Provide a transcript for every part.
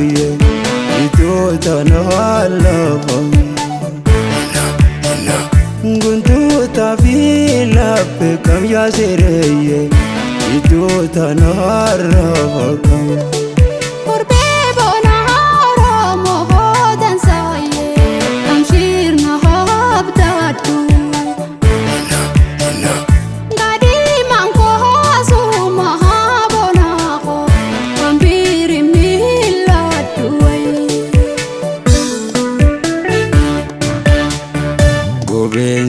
ye Itu tanahalafa Guntu tafila pe kam ya sereye Itu tanaharafa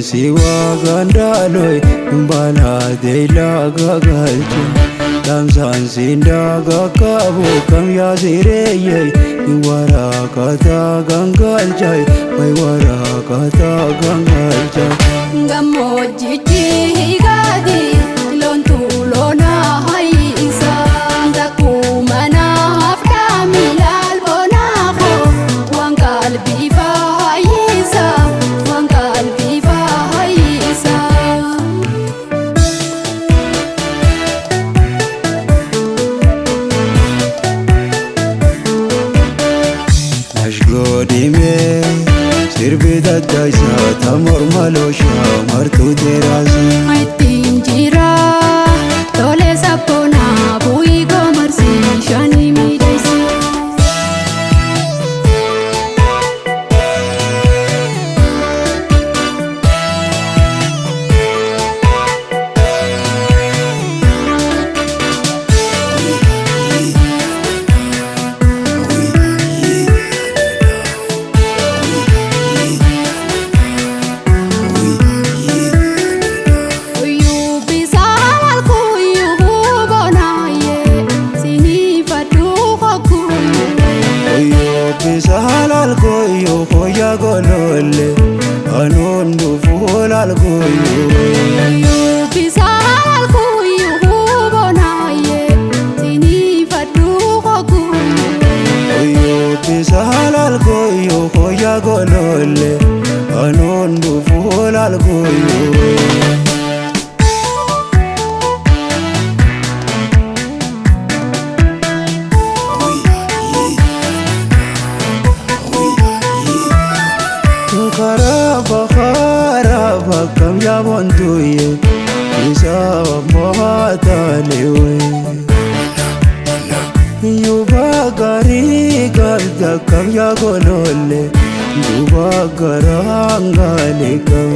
Siwa gandaloi bala deila gagalcha Damsan sindaga kabu kam ya sireye Wara kata gangalcha Wai wara kata gangalcha Gamoji gadi lontu lona haisa Dakumana hafda milal bonako Wangal bifa haisa Wangal bifa haisa Ashgodime Sirbida daisa tamor malosha martu terasa Aitin jira tole sapona bui gomarsi shani midaisi Bisalal koyo koya golole anon du fulal koyo Bisal kuyu bonaye tini fadu koyo bisalal koyo koya golole anon du fulal koyo Karaba kam ya bonduye Isa mohata lewe Yuba gari garda kam ya golole Yuba garanga lekam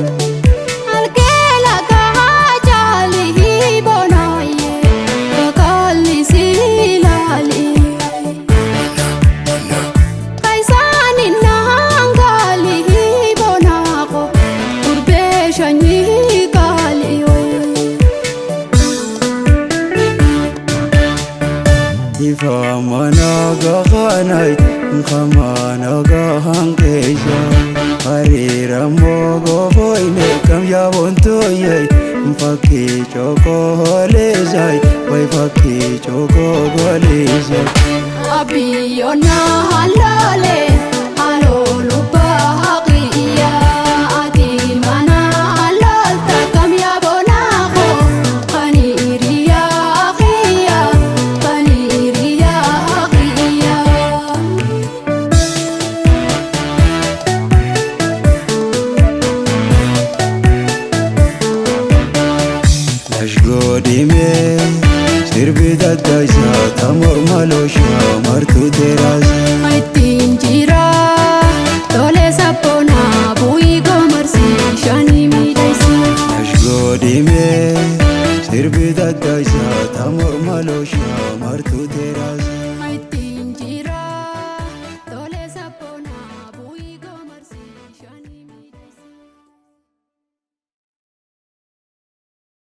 Alkela kahajali bonaye bakali silali Kaisani nahangali bonako urbeshani kaliwe Ifa managa khanai khamanaga hankeja Harira mogo boine kam ya bontoye Mfaki choko holezai Wai faki choko holezai Abiyona halale alolu bahaqiya Adimana halalta kam ya bonako Kaniriya akhiya Kaniriya akhiya Ashgodime Sirbida daisa tamor malosha martu terasa